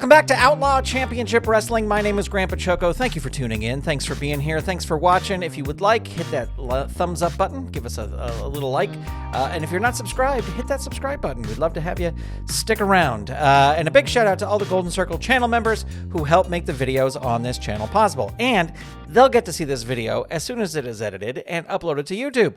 Welcome back to Outlaw Championship Wrestling. My name is Grandpa Choco. Thank you for tuning in. Thanks for being here. Thanks for watching. If you would like, hit that thumbs up button. Give us a little like. And if you're not subscribed, hit that subscribe button. We'd love to have you stick around. And a big shout out to all the Golden Circle channel members who help make the videos on this channel possible. And they'll get to see this video as soon as it is edited and uploaded to YouTube.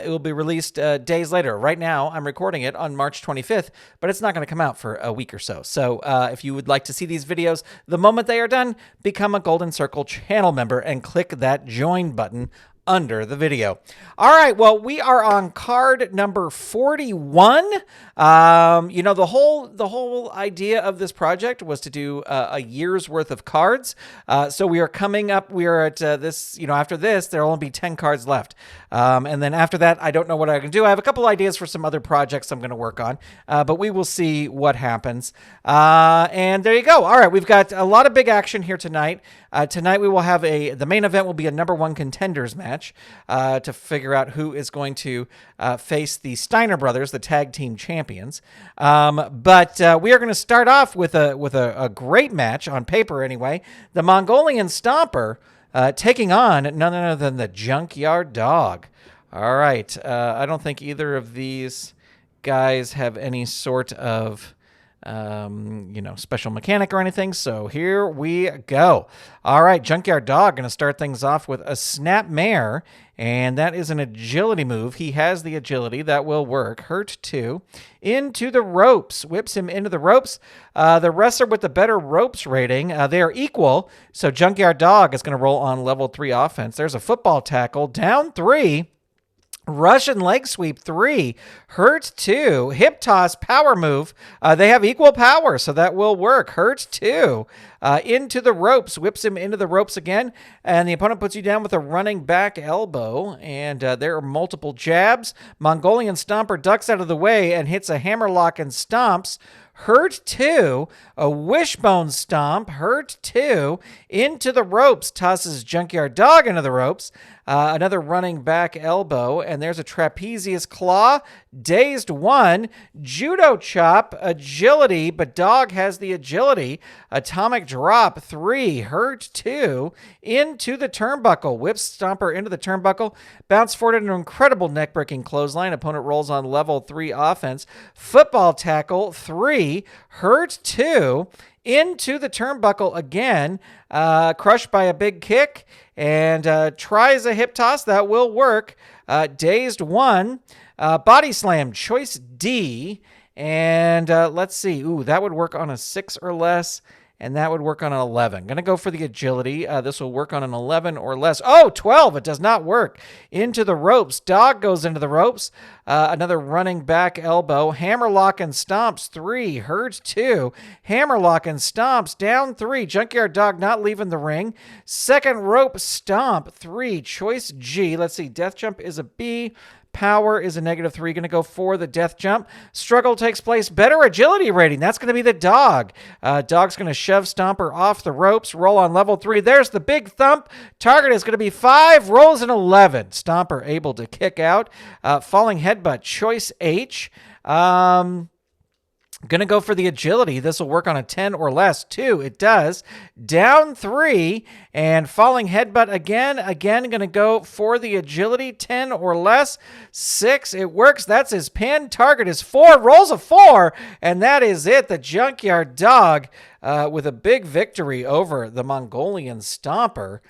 It will be released days later. Right now, I'm recording it on March 25th, but it's not going to come out for a week or so. So if you would like to see these videos the moment they are done, become a Golden Circle channel member and click that join button under the video. All right, well, we are on card number 41. You know, the whole idea of this project was to do a year's worth of cards. So we are coming up, we are at this, you know, after this, there'll only be 10 cards left. And then after that, I don't know what I can do. I have a couple ideas for some other projects I'm going to work on, but we will see what happens. And there you go. All right, we've got a lot of big action here tonight. Tonight we will have the main event will be a #1 Contenders match to figure out who is going to face the Steiner brothers, the tag team champions. But we are going to start off with a great match on paper anyway. The Mongolian Stomper taking on none other than the Junkyard Dog. All right. I don't think either of these guys have any sort of you know, special mechanic or anything. So here we go. All right, Junkyard Dog going to start things off with a snap mare, and that is an agility move. He has the agility. That will work. Hurt 2. Into the ropes. Whips him into the ropes. The wrestler with the better ropes rating, they are equal. So Junkyard Dog is going to roll on level 3 offense. There's a football tackle. Down 3. Russian leg sweep 3, hurt 2, hip toss power move. They have equal power, so that will work. Hurt 2, into the ropes, whips him into the ropes again, and the opponent puts you down with a running back elbow, and there are multiple jabs. Mongolian Stomper ducks out of the way and hits a hammerlock and stomps. Hurt 2, a wishbone stomp, hurt 2, into the ropes, tosses Junkyard Dog into the ropes, another running back elbow, and there's a trapezius claw, dazed 1, judo chop, agility, but Dog has the agility, atomic drop 3, hurt 2, into the turnbuckle, whips Stomper into the turnbuckle, bounce forward an incredible neck-breaking clothesline, opponent rolls on level 3 offense, football tackle 3, hurt 2, into the turnbuckle again, crushed by a big kick, and tries a hip toss. That will work. Dazed 1, body slam, choice D, and let's see. Ooh, that would work on a 6 or less, and that would work on an 11. Going to go for the agility. This will work on an 11 or less. Oh, 12. It does not work. Into the ropes. Dog goes into the ropes. Another running back elbow. Hammerlock and stomps 3. Hurt 2. Hammerlock and stomps down 3. Junkyard Dog not leaving the ring. Second rope stomp 3. Choice G. Let's see. Death jump is a B. Power is a -3. Going to go for the death jump. Struggle takes place. Better agility rating. That's going to be the Dog. Dog's going to shove Stomper off the ropes. Roll on level 3. There's the big thump. Target is going to be 5. Rolls an 11. Stomper able to kick out. Falling headbutt. Choice H. Going to go for the agility. This will work on a 10 or less. 2, it does. Down 3, and falling headbutt again. Again, going to go for the agility. 10 or less. 6, it works. That's his pin. Target is 4. Rolls a 4, and that is it. The Junkyard Dog with a big victory over the Mongolian Stomper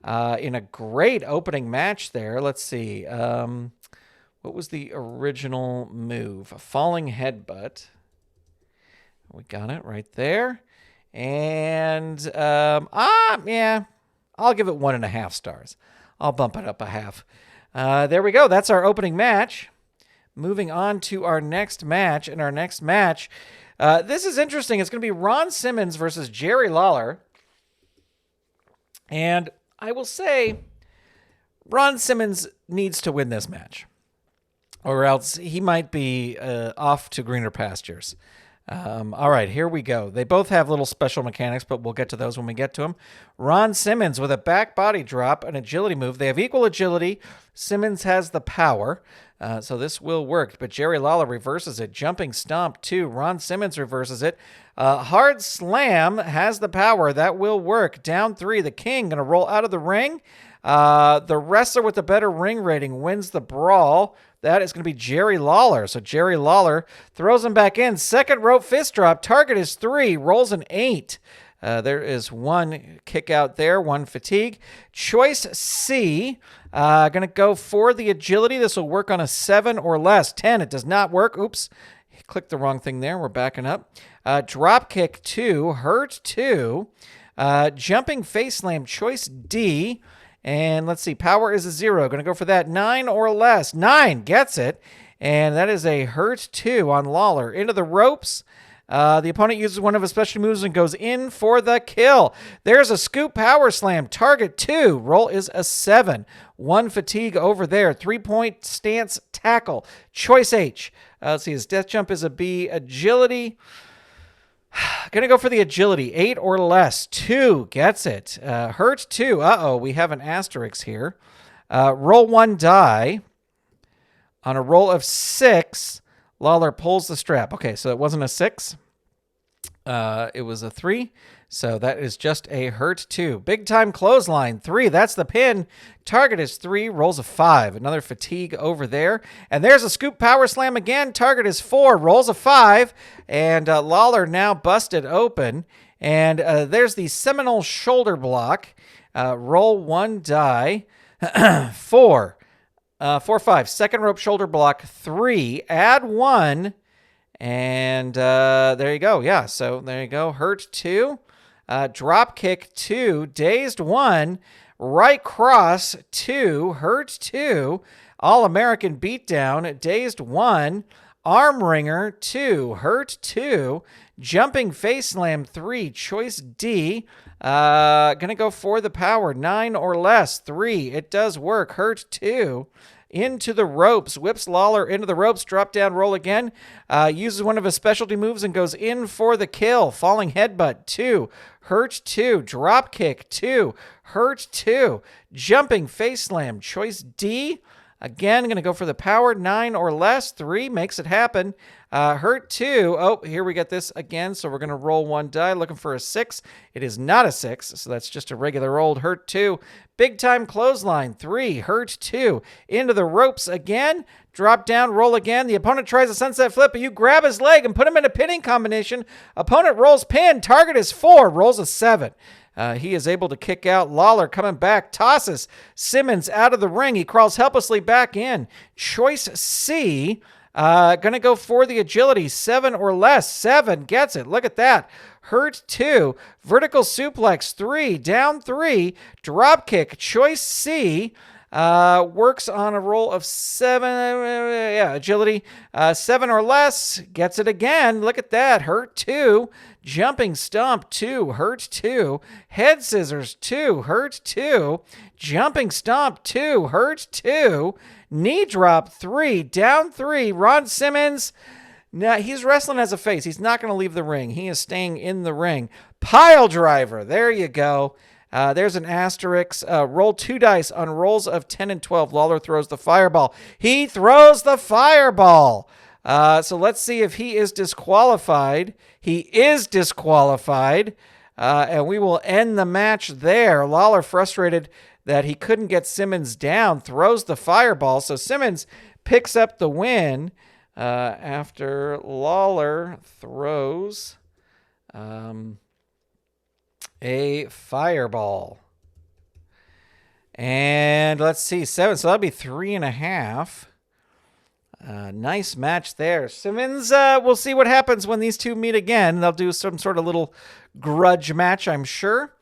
in a great opening match there. Let's see. What was the original move? A falling headbutt. We got it right there. And, yeah, I'll give it 1.5 stars. I'll bump it up a half. There we go. That's our opening match. Moving on to our next match. And our next match, this is interesting. It's going to be Ron Simmons versus Jerry Lawler. And I will say, Ron Simmons needs to win this match, or else he might be off to greener pastures. All right, here we go. They both have little special mechanics, but we'll get to those when we get to them. Ron Simmons with a back body drop, an agility move. They have equal agility. Simmons has the power, so this will work. But Jerry Lawler reverses it. Jumping stomp 2. Ron Simmons reverses it. Hard slam has the power. That will work. Down 3. The King going to roll out of the ring. The wrestler with the better ring rating wins the brawl. That is going to be Jerry Lawler. So Jerry Lawler throws him back in. Second rope fist drop. Target is 3. Rolls an 8. There is 1 kick out there. 1 fatigue. Choice C. Going to go for the agility. This will work on a 7 or less. 10. It does not work. Oops. Clicked the wrong thing there. We're backing up. Drop kick 2. Hurt 2. Jumping face slam. Choice D. And let's see, power is a 0. Going to go for that. 9 or less. 9 gets it. And that is a hurt 2 on Lawler. Into the ropes. The opponent uses one of his special moves and goes in for the kill. There's a scoop power slam. Target 2. Roll is a 7. 1 fatigue over there. 3-point stance tackle. Choice H. Let's see, his death jump is a B. Agility. Going to go for the agility. 8 or less. 2 gets it. Hurt 2. Uh-oh, we have an asterisk here. Roll 1 die. On a roll of 6, Lawler pulls the strap. Okay, so it wasn't a 6. It was a 3. So that is just a hurt 2. Big time clothesline. 3. That's the pin. Target is 3. Rolls a 5. Another fatigue over there. And there's a scoop power slam again. Target is 4. Rolls a 5. And Lawler now busted open. And there's the Seminole shoulder block. Roll 1 die. 4. 4, 5. Second rope shoulder block. 3. Add 1. And there you go. Yeah, so there you go. Hurt 2. Drop kick 2. Dazed 1. Right cross 2. Hurt 2. All-American beatdown. Dazed 1. Arm wringer 2. Hurt 2. Jumping face slam 3. Choice D. Gonna go for the power. 9 or less. 3. It does work. Hurt 2. Into the ropes. Whips Lawler into the ropes. Drop down roll again. Uses one of his specialty moves and goes in for the kill. Falling headbutt 2. Hurt 2. Drop kick 2. Hurt 2. Jumping face slam. Choice D. Again, going to go for the power. 9 or less. 3 makes it happen. Hurt 2. Oh, here we get this again. So we're going to roll 1 die. Looking for a 6. It is not a 6. So that's just a regular old hurt 2. Big time clothesline. 3. Hurt 2. Into the ropes again. Drop down. Roll again. The opponent tries a sunset flip, but you grab his leg and put him in a pinning combination. Opponent rolls pin. Target is 4. Rolls a 7. He is able to kick out. Lawler coming back. Tosses Simmons out of the ring. He crawls helplessly back in. Choice C. Going to go for the agility. 7 or less. 7 gets it. Look at that. Hurt 2. Vertical suplex 3. Down 3. Drop kick. Choice C. Works on a roll of 7. Yeah, agility. 7 or less. Gets it again. Look at that. Hurt 2. Jumping stomp 2. Hurt 2. Head scissors 2. Hurt 2. Jumping stomp 2. Hurt 2. Knee drop 3. Down 3. Ron Simmons. Now, he's wrestling as a face. He's not going to leave the ring. He is staying in the ring. Pile driver. There you go. There's an asterisk. Roll 2 dice on rolls of 10 and 12. Lawler throws the fireball. He throws the fireball. So let's see if he is disqualified. He is disqualified. And we will end the match there. Lawler, frustrated that he couldn't get Simmons down, throws the fireball. So Simmons picks up the win after Lawler throws a fireball. And let's see, 7. So that'll be 3.5. Nice match there. Simmons, we'll see what happens when these two meet again. They'll do some sort of little grudge match, I'm sure.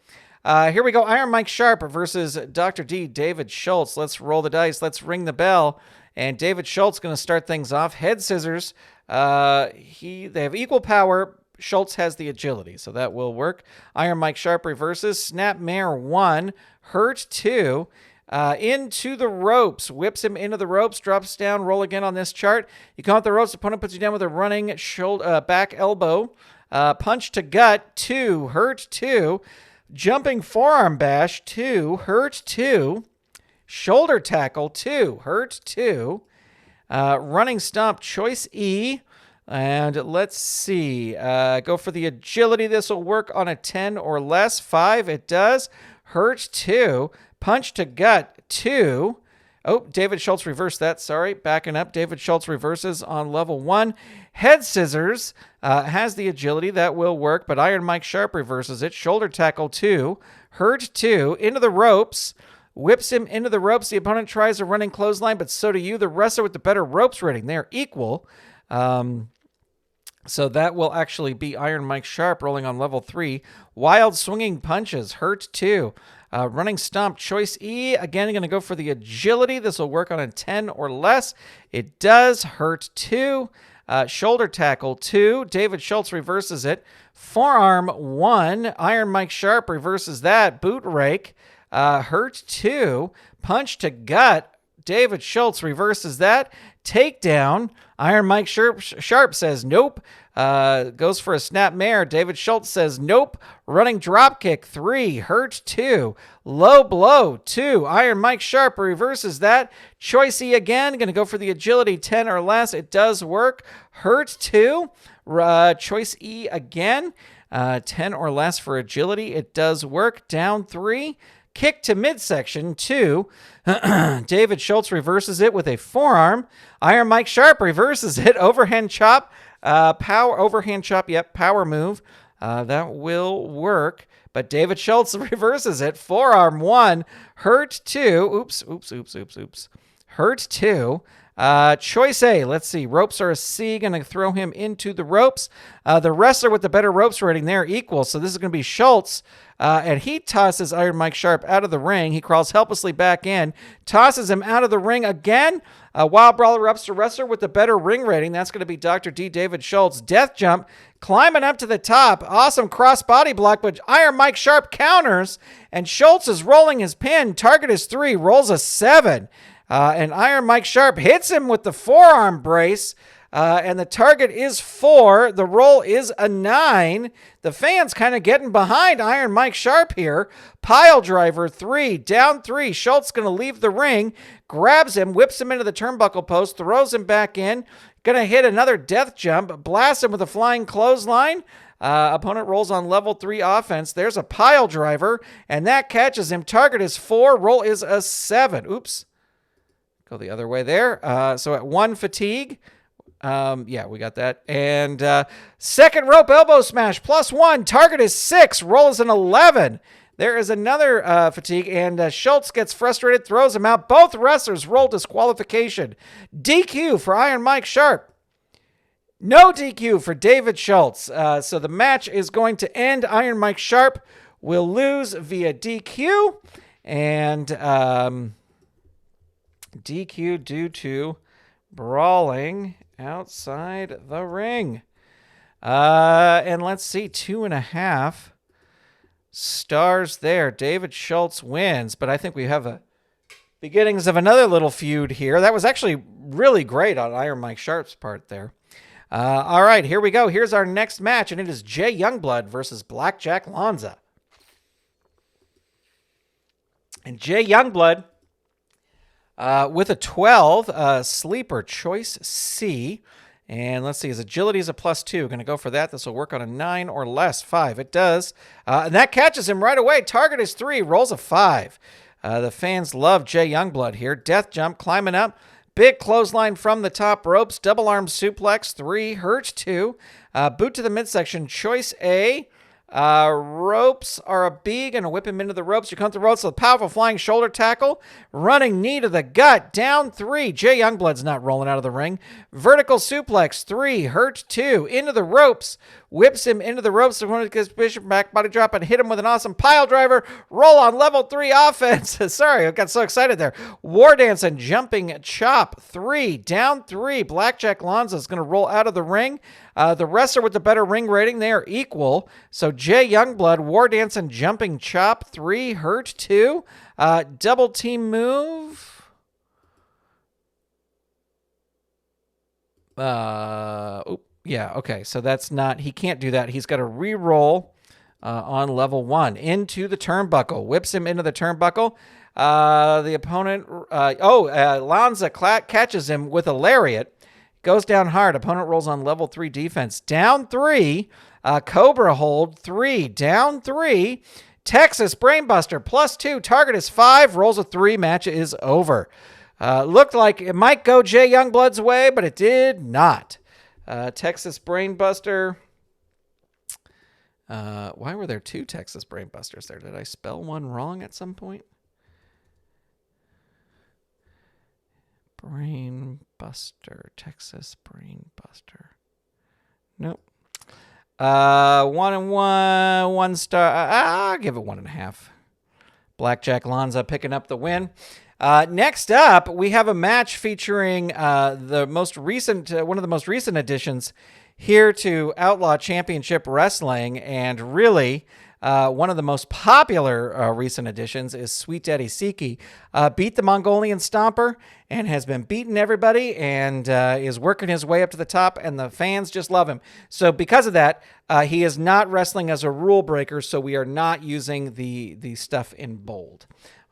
Here we go. Iron Mike Sharpe versus Dr. D, David Schultz. Let's roll the dice. Let's ring the bell. And David Schultz going to start things off. Head scissors. They have equal power. Schultz has the agility, so that will work. Iron Mike Sharpe reverses. Snapmare 1. Hurt 2. Into the ropes. Whips him into the ropes. Drops down. Roll again on this chart. You come off the ropes. Opponent puts you down with a running shoulder, back elbow. Punch to gut. 2. Hurt 2. Jumping forearm bash. 2. Hurt 2. Shoulder tackle. 2. Hurt 2. Running stomp. Choice E. And let's see. Go for the agility. This will work on a 10 or less. 5. It does. Hurt 2. Punch to gut, 2. Oh, David Schultz reversed that. Sorry. Backing up. David Schultz reverses on level 1. Head scissors has the agility. That will work, but Iron Mike Sharpe reverses it. Shoulder tackle, 2. Hurt 2. Into the ropes. Whips him into the ropes. The opponent tries a running clothesline, but so do you. The wrestler with the better ropes rating. They're equal. So that will actually be Iron Mike Sharpe rolling on level 3. Wild swinging punches. Hurt 2. Running stomp, choice E. Again, going to go for the agility. This will work on a 10 or less. It does. Hurt 2. Shoulder tackle, 2. David Schultz reverses it. Forearm, 1. Iron Mike Sharpe reverses that. Boot rake. Hurt 2. Punch to gut. David Schultz reverses that. Takedown. Iron Mike Sharpe says nope. Goes for a snap mare. David Schultz says nope. Running drop kick, 3. Hurt 2. Low blow, 2. Iron Mike Sharpe reverses that. Choice E again. Going to go for the agility, 10 or less. It does work. Hurt 2. Choice E again. 10 or less for agility. It does work. Down 3. Kick to midsection, 2. David Schultz reverses it with a forearm. Iron Mike Sharpe reverses it. Overhand chop. Overhand chop. Yep. Power move. That will work. But David Schultz reverses it. Forearm, 1. Hurt 2. Oops. Hurt 2. Choice A. Let's see. Ropes are a C. Going to throw him into the ropes. The wrestler with the better ropes rating, they're equal. So this is going to be Schultz. And he tosses Iron Mike Sharpe out of the ring. He crawls helplessly back in. Tosses him out of the ring again. Wild Brawler ups to wrestler with the better ring rating. That's going to be Dr. D. David Schultz. Death jump. Climbing up to the top. Awesome cross body block, but Iron Mike Sharpe counters. And Schultz is rolling his pin. Target is 3. Rolls a 7. And Iron Mike Sharpe hits him with the forearm brace. And the target is 4. The roll is a 9. The fans kind of getting behind Iron Mike Sharpe here. Pile driver, 3. Down 3. Schultz going to leave the ring. Grabs him, whips him into the turnbuckle post, throws him back in. Going to hit another death jump. Blasts him with a flying clothesline. Opponent rolls on level 3 offense. There's a pile driver. And that catches him. Target is 4. Roll is a 7. Oops. Go the other way there. So at 1 fatigue. Yeah, we got that. And second rope elbow smash, +1. Target is 6. Roll is an 11. There is another fatigue, and Schultz gets frustrated, throws him out. Both wrestlers roll disqualification. DQ for Iron Mike Sharpe. No DQ for David Schultz. So the match is going to end. Iron Mike Sharpe will lose via DQ. And DQ due to brawling outside the ring. And let's see, 2.5 stars there. David Schultz wins, but I think we have the beginnings of another little feud here. That was actually really great on Iron Mike Sharpe's part there. All right, here we go. Here's our next match, and it is Jay Youngblood versus Blackjack Lanza. And Jay Youngblood with a 12, sleeper choice C. And let's see, his agility is a +2. Going to go for that. This will work on a 9 or less. 5. It does. And that catches him right away. Target is 3. Rolls a 5. The fans love Jay Youngblood here. Death jump, climbing up. Big clothesline from the top ropes. Double arm suplex. 3. Hurt 2. Boot to the midsection. Choice A. Ropes are a B. Gonna whip him into the ropes. You come to the ropes with a powerful flying shoulder tackle. Running knee to the gut. Down 3. Jay Youngblood's not rolling out of the ring. Vertical suplex. 3. Hurt 2. Into the ropes. Whips him into the ropes. The opponent gets Bishop back body drop and hit him with an awesome pile driver. Roll on level 3 offense. Sorry, I got so excited there. War dance and jumping chop. 3. Down 3. Blackjack Lanza is going to roll out of the ring. The wrestler with the better ring rating, they are equal. So Jay Youngblood, War Dance and Jumping Chop, 3, hurt 2. Double team move. Yeah, okay. So that's not, he can't do that. He's got to re-roll on level 1 into the turnbuckle. Whips him into the turnbuckle. The opponent, Lanza catches him with a lariat. Goes down hard. Opponent rolls on level 3 defense. Down 3. Cobra hold 3. Down 3. Texas Brainbuster +2. Target is 5. Rolls a 3. Match is over. Looked like it might go Jay Youngblood's way, but it did not. Texas Brainbuster. Why were there 2 Texas Brainbusters there? Did I spell one wrong at some point? Brainbuster. Texas Brainbuster. Nope. 1 and 1. 1 star. I'll give it 1.5. Blackjack Lanza picking up the win. Next up, we have a match featuring the most recent, one of the most recent additions here to Outlaw Championship Wrestling, and really one of the most popular recent additions is Sweet Daddy Siki. Beat the Mongolian Stomper and has been beating everybody and is working his way up to the top, and the fans just love him. So because of that, he is not wrestling as a rule breaker, so we are not using the stuff in bold.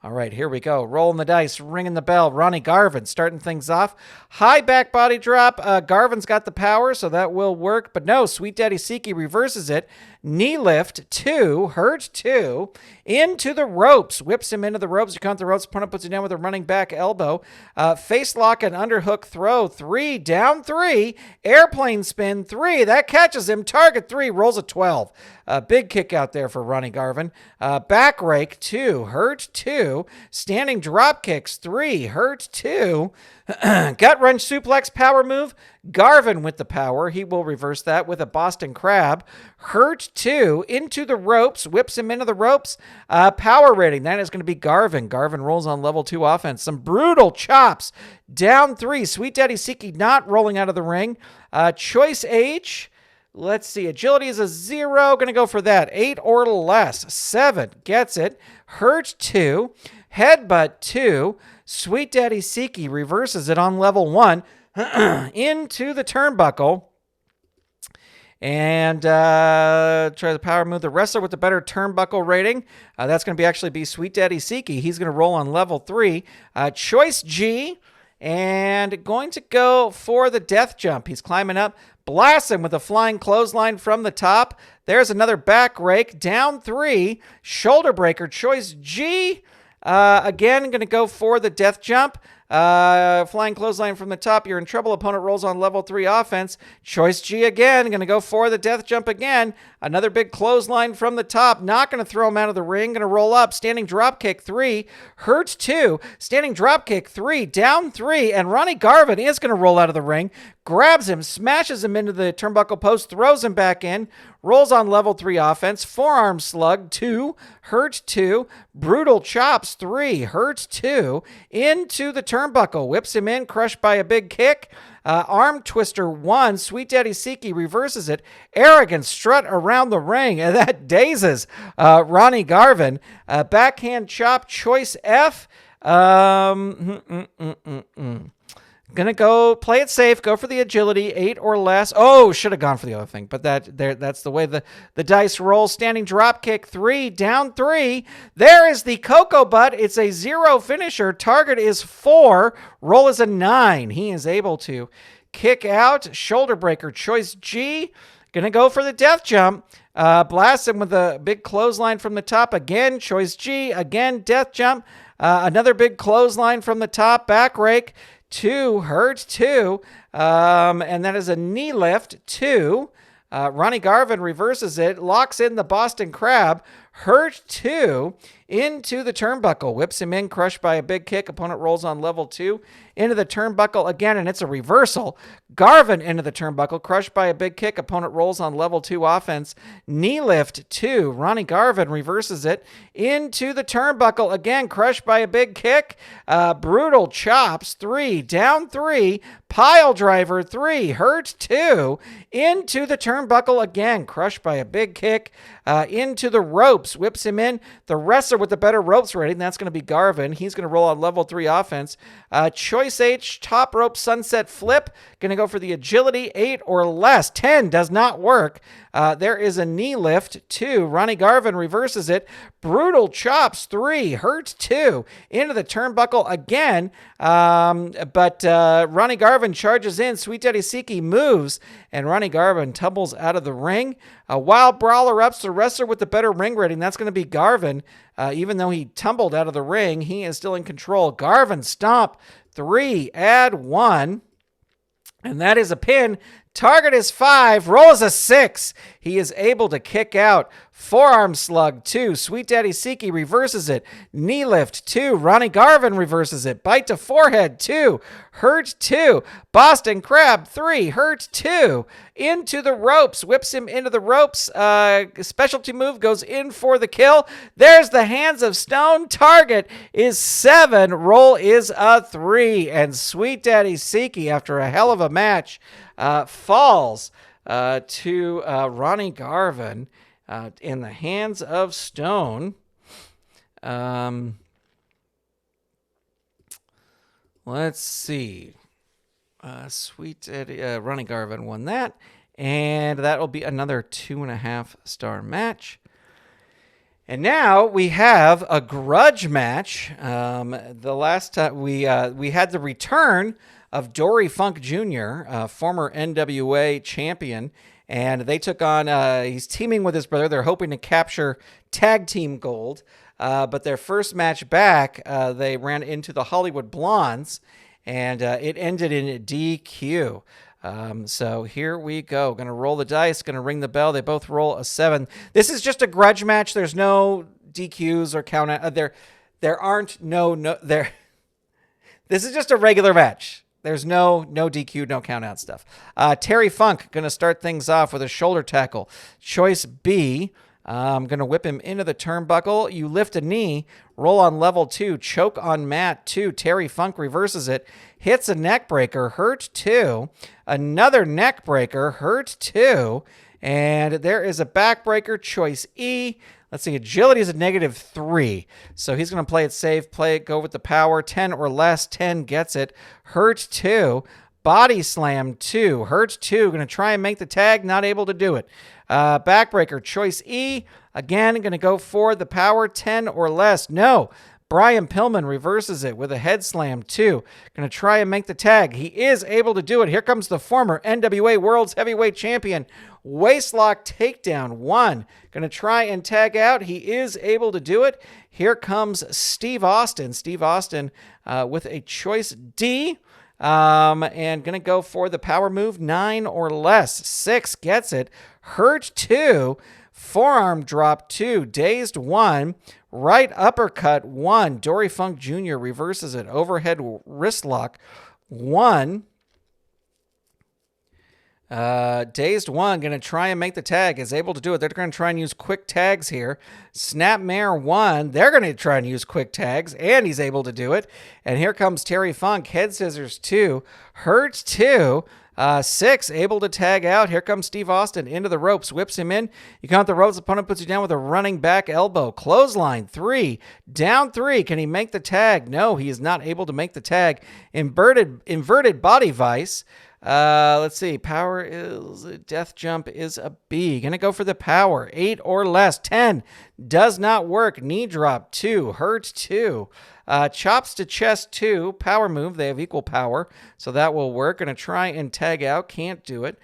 All right, here we go. Rolling the dice, ringing the bell. Ronnie Garvin starting things off. High back body drop. Garvin's got the power, so that will work. But no, Sweet Daddy Siki reverses it. Knee lift, 2. Hurt, 2. Into the ropes. Whips him into the ropes. You count the ropes. Opponent puts you down with a running back elbow. Face lock and underhook throw, 3. Down 3. Airplane spin, 3. That catches him. Target 3. Rolls a 12. Big kick out there for Ronnie Garvin. Back rake, 2. Hurt, 2. Standing drop kicks, 3. Hurt, 2. Gut wrench suplex power move. Garvin with the power. He will reverse that with a Boston Crab. Hurt 2. Into the ropes. Whips him into the ropes. Power rating. That is going to be Garvin. Garvin rolls on level 2 offense. Some brutal chops. Down 3. Sweet Daddy Siki not rolling out of the ring. Choice H. Let's see. Agility is a 0. Going to go for that. 8 or less. 7. Gets it. Hurt 2. Headbutt 2. Sweet Daddy Siki reverses it on level 1 into the turnbuckle. And try the power move. The wrestler with the better turnbuckle rating. That's going to actually be Sweet Daddy Siki. He's going to roll on level 3. Choice G. And going to go for the death jump. He's climbing up. Blasts him with a flying clothesline from the top. There's another back rake. Down 3. Shoulder breaker. Choice G. Again, going to go for the death jump. Flying clothesline from the top. You're in trouble. Opponent rolls on level 3 offense. Choice G again. Going to go for the death jump again. Another big clothesline from the top. Not going to throw him out of the ring. Going to roll up. Standing drop kick 3. Hurt 2. Standing drop kick 3. Down 3. And Ronnie Garvin is going to roll out of the ring. Grabs him. Smashes him into the turnbuckle post. Throws him back in. Rolls on level 3 offense. Forearm slug 2. Hurt 2. Brutal chops 3. Hurt 2. Into the turnbuckle. Whips him in. Crushed by a big kick. Arm twister 1. Sweet Daddy Siki reverses it. Arrogant strut around the ring. And that dazes Ronnie Garvin. Backhand chop. Choice F. Gonna go play it safe, go for the agility, 8 or less. Oh, should have gone for the other thing, but that's the way the dice roll. Standing drop kick 3, down 3. There is the Cocoa Butt. It's a 0 finisher. Target is 4. Roll is a 9. He is able to kick out. Shoulder breaker, choice G. Gonna go for the death jump. Blast him with a big clothesline from the top. Again, choice G. Again, death jump. Another big clothesline from the top. Back rake. 2. Hurt 2. And that is a knee lift 2. Ronnie Garvin reverses it. Locks in the Boston Crab. Hurt 2. into the turnbuckle, whips him in, crushed by a big kick. Opponent rolls on level 2 into the turnbuckle again, and it's a reversal. Garvin into the turnbuckle, crushed by a big kick. Opponent rolls on level 2 offense. Knee lift 2. Ronnie Garvin reverses it into the turnbuckle again, crushed by a big kick. Brutal chops 3, down 3. Pile driver 3, hurt 2, into the turnbuckle again, crushed by a big kick, into the ropes, whips him in. The wrestler with the better ropes rating, that's going to be Garvin. He's going to roll on level 3 offense. Choice H, top rope sunset flip, going to go for the agility, 8 or less. 10 does not work. There is a knee lift 2. Ronnie Garvin reverses it. Brutal chops 3, hurt 2, into the turnbuckle again. But Ronnie Garvin charges in. Sweet Daddy Siki moves, and Ronnie Garvin tumbles out of the ring. A wild brawler ups the wrestler with the better ring rating. That's going to be Garvin. Even though he tumbled out of the ring, he is still in control. Garvin stomp 3, add 1. And that is a pin. Target is 5. Roll is a 6. He is able to kick out. Forearm slug 2. Sweet Daddy Siki reverses it. Knee lift 2. Ronnie Garvin reverses it. Bite to forehead 2. Hurt 2. Boston Crab 3. Hurt 2. Into the ropes. Whips him into the ropes. Specialty move goes in for the kill. There's the hands of stone. Target is 7. Roll is a 3. And Sweet Daddy Siki, after a hell of a match, falls to Ronnie Garvin in the hands of stone. Let's see. Sweet Eddie, Ronnie Garvin won that, and that will be another 2.5-star match. And now we have a grudge match. The last time we had the return of Dory Funk Jr., former NWA champion, and they took on, he's teaming with his brother. They're hoping to capture tag team gold, but their first match back, they ran into the Hollywood Blondes, and it ended in DQ. So here we go. Going to roll the dice, going to ring the bell. They both roll a 7. This is just a grudge match. There's no DQs or count out. There aren't there. This is just a regular match. There's no DQ, no count out stuff. Terry Funk going to start things off with a shoulder tackle. Choice B. I'm going to whip him into the turnbuckle. You lift a knee, roll on level 2, choke on mat 2. Terry Funk reverses it, hits a neck breaker, hurt 2. Another neck breaker, hurt 2. And there is a backbreaker, choice E. Let's see, agility is a -3. So he's going to play it safe, go with the power. 10 or less, 10 gets it. Hurt 2. Body slam 2. Hurt 2. Going to try and make the tag, not able to do it. Backbreaker, choice E. Again, going to go for the power. 10 or less. No. Brian Pillman reverses it with a head slam 2. Going to try and make the tag. He is able to do it. Here comes the former NWA World's Heavyweight Champion. Waistlock takedown 1. Going to try and tag out. He is able to do it. Here comes Steve Austin. Steve Austin with a choice D. And going to go for the power move, 9 or less. 6 gets it. Hurt 2. Forearm drop 2. Dazed 1. Right uppercut 1. Dory Funk Jr. reverses it. Overhead wrist lock 1. Dazed 1, going to try and make the tag, is able to do it. They're going to try and use quick tags here. Snapmare 1, they're going to try and use quick tags, and he's able to do it. And here comes Terry Funk, head scissors 2, hurts 2, 6, able to tag out. Here comes Steve Austin into the ropes, whips him in. You count the ropes, opponent puts you down with a running back elbow. Clothesline 3, down 3. Can he make the tag? No, he is not able to make the tag. Inverted body vice. Let's see. Power is death jump is a B. Gonna go for the power. 8 or less. 10 does not work. Knee drop 2. Hurt 2. Chops to chest 2. Power move. They have equal power, so that will work. Gonna try and tag out. Can't do it.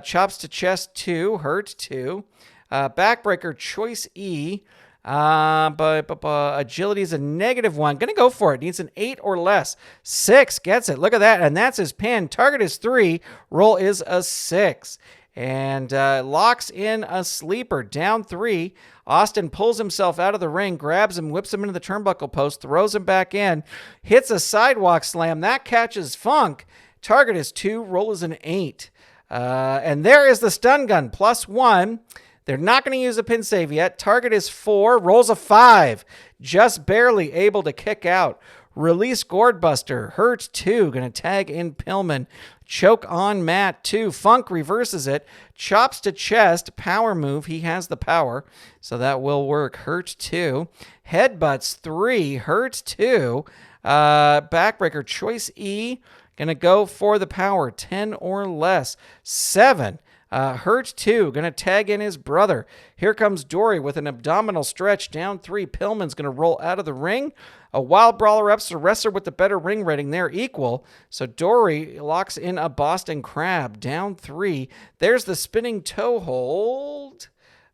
Chops to chest 2. Hurt 2. Backbreaker choice E. But agility is a -1. Gonna go for it. Needs an 8 or less. 6 gets it. Look at that. And that's his pin. Target is 3. Roll is a 6. and locks in a sleeper. Down 3. Austin pulls himself out of the ring, grabs him, whips him into the turnbuckle post, throws him back in, hits a sidewalk slam. That catches Funk. Target is 2. Roll is an 8. And there is the stun gun, +1. They're not going to use a pin save yet. Target is 4. Rolls a 5. Just barely able to kick out. Release Gourdbuster. Hurt 2. Going to tag in Pillman. Choke on Matt 2. Funk reverses it. Chops to chest. Power move. He has the power, so that will work. Hurt 2. Headbutts 3. Hurt 2. Backbreaker. Choice E. Going to go for the power. 10 or less. 7. Hurt 2, going to tag in his brother. Here comes Dory with an abdominal stretch. Down 3, Pillman's going to roll out of the ring. A wild brawler ups the wrestler with the better ring rating. They're equal. So Dory locks in a Boston Crab. Down 3. There's the spinning toe hold.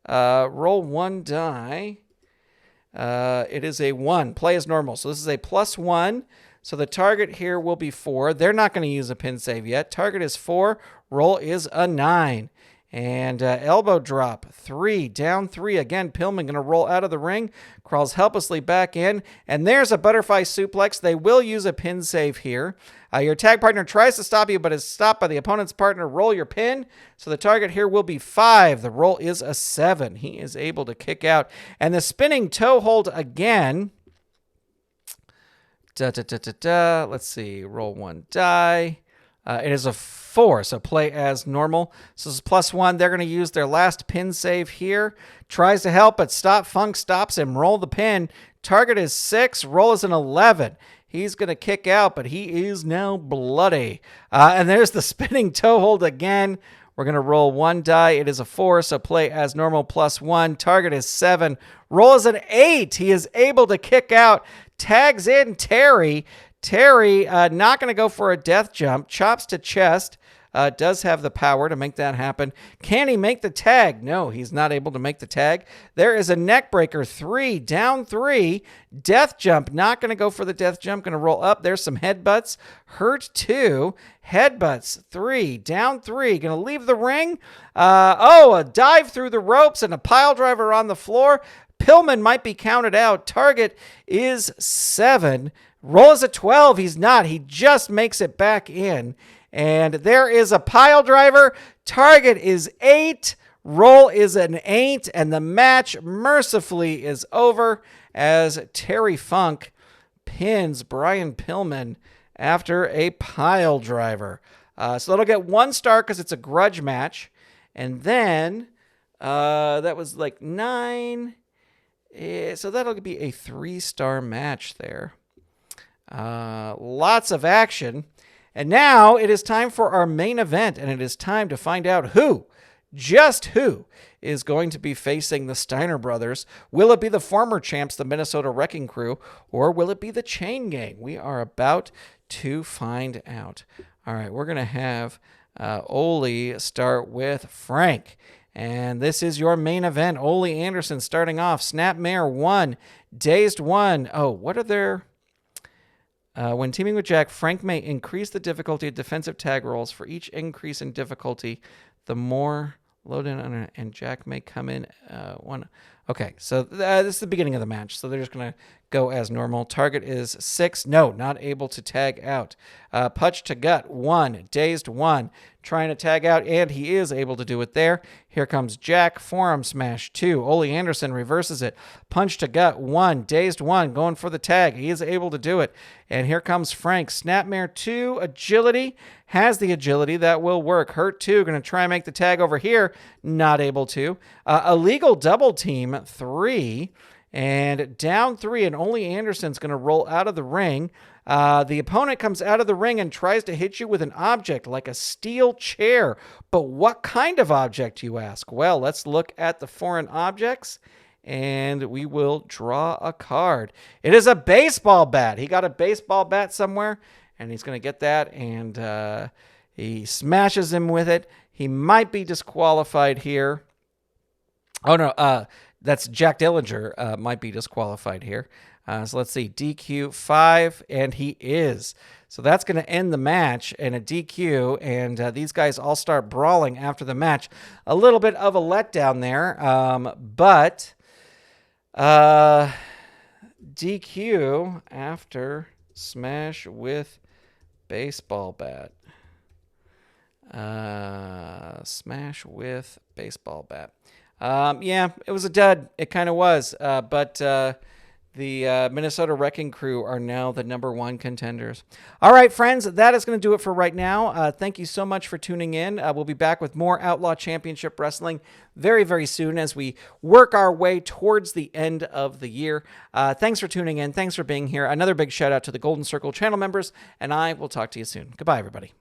Roll 1 die. It is a 1. Play as normal. So this is a +1. So the target here will be 4. They're not going to use a pin save yet. Target is 4. Roll is a 9. And elbow drop, 3. Down 3. Again, Pillman going to roll out of the ring. Crawls helplessly back in. And there's a butterfly suplex. They will use a pin save here. Your tag partner tries to stop you, but is stopped by the opponent's partner. Roll your pin. So the target here will be 5. The roll is a 7. He is able to kick out. And the spinning toe hold again. Let's see. Roll 1 die. It is a 4, so play as normal. So this is +1. They're going to use their last pin save here. Tries to help, but Funk stops him. Roll the pin. Target is 6. Roll is an 11. He's going to kick out, but he is now bloody. And there's the spinning toe hold again. We're going to roll 1 die. It is a 4, so play as normal +1. Target is 7. Roll is an 8. He is able to kick out. Tags in Terry. Terry not going to go for a death jump. Chops to chest. Does have the power to make that happen. Can he make the tag? No, he's not able to make the tag. There is a neck breaker. 3. Down 3. Death jump. Not going to go for the death jump. Going to roll up. There's some headbutts. Hurt 2. Headbutts 3. Down 3. Going to leave the ring. A dive through the ropes and a pile driver on the floor. Pillman might be counted out. Target is 7. Roll is a 12. He's not. He just makes it back in. And there is a pile driver. Target is 8. Roll is an 8. And the match mercifully is over as Terry Funk pins Brian Pillman after a pile driver. So that'll get 1 star because it's a grudge match. And then that was like 9. So that'll be a 3-star match there. Lots of action. And now it is time for our main event, and it is time to find out just who, is going to be facing the Steiner brothers. Will it be the former champs, the Minnesota Wrecking Crew, or will it be the Chain Gang? We are about to find out. All right, we're going to have Ole start with Frank. And this is your main event. Ole Anderson starting off. Snapmare 1. Dazed 1. Oh, what are their... when teaming with Jack, Frank may increase the difficulty of defensive tag rolls. For each increase in difficulty, the more load in on it, and Jack may come in 1. Okay, so this is the beginning of the match. So they're just going to go as normal. Target is 6. No, not able to tag out. Punch to gut 1. Dazed 1. Trying to tag out, and he is able to do it there. Here comes Jack. Forearm smash 2. Ole Anderson reverses it. Punch to gut 1. Dazed 1. Going for the tag. He is able to do it. And here comes Frank. Snapmare 2. Agility. Has the agility. That will work. Hurt 2. Going to try and make the tag over here. Not able to. Illegal double team 3. And down 3, and Ole Anderson's going to roll out of the ring. The opponent comes out of the ring and tries to hit you with an object like a steel chair. But what kind of object, you ask? Well, let's look at the foreign objects, and we will draw a card. It is a baseball bat. He got a baseball bat somewhere, and he's going to get that, and he smashes him with it. He might be disqualified here. Oh, no. That's Jack Dillinger might be disqualified here. So let's see, DQ 5, and he is. So that's going to end the match in a DQ, and these guys all start brawling after the match. A little bit of a letdown there, but DQ after smash with baseball bat. Smash with baseball bat. Yeah, it was a dud. It kind of was. But the Minnesota Wrecking Crew are now the #1 contenders. All right, friends, that is going to do it for right now. Thank you so much for tuning in. We'll be back with more Outlaw Championship Wrestling very, very soon as we work our way towards the end of the year. Thanks for tuning in. Thanks for being here. Another big shout out to the Golden Circle channel members, and I will talk to you soon. Goodbye, everybody.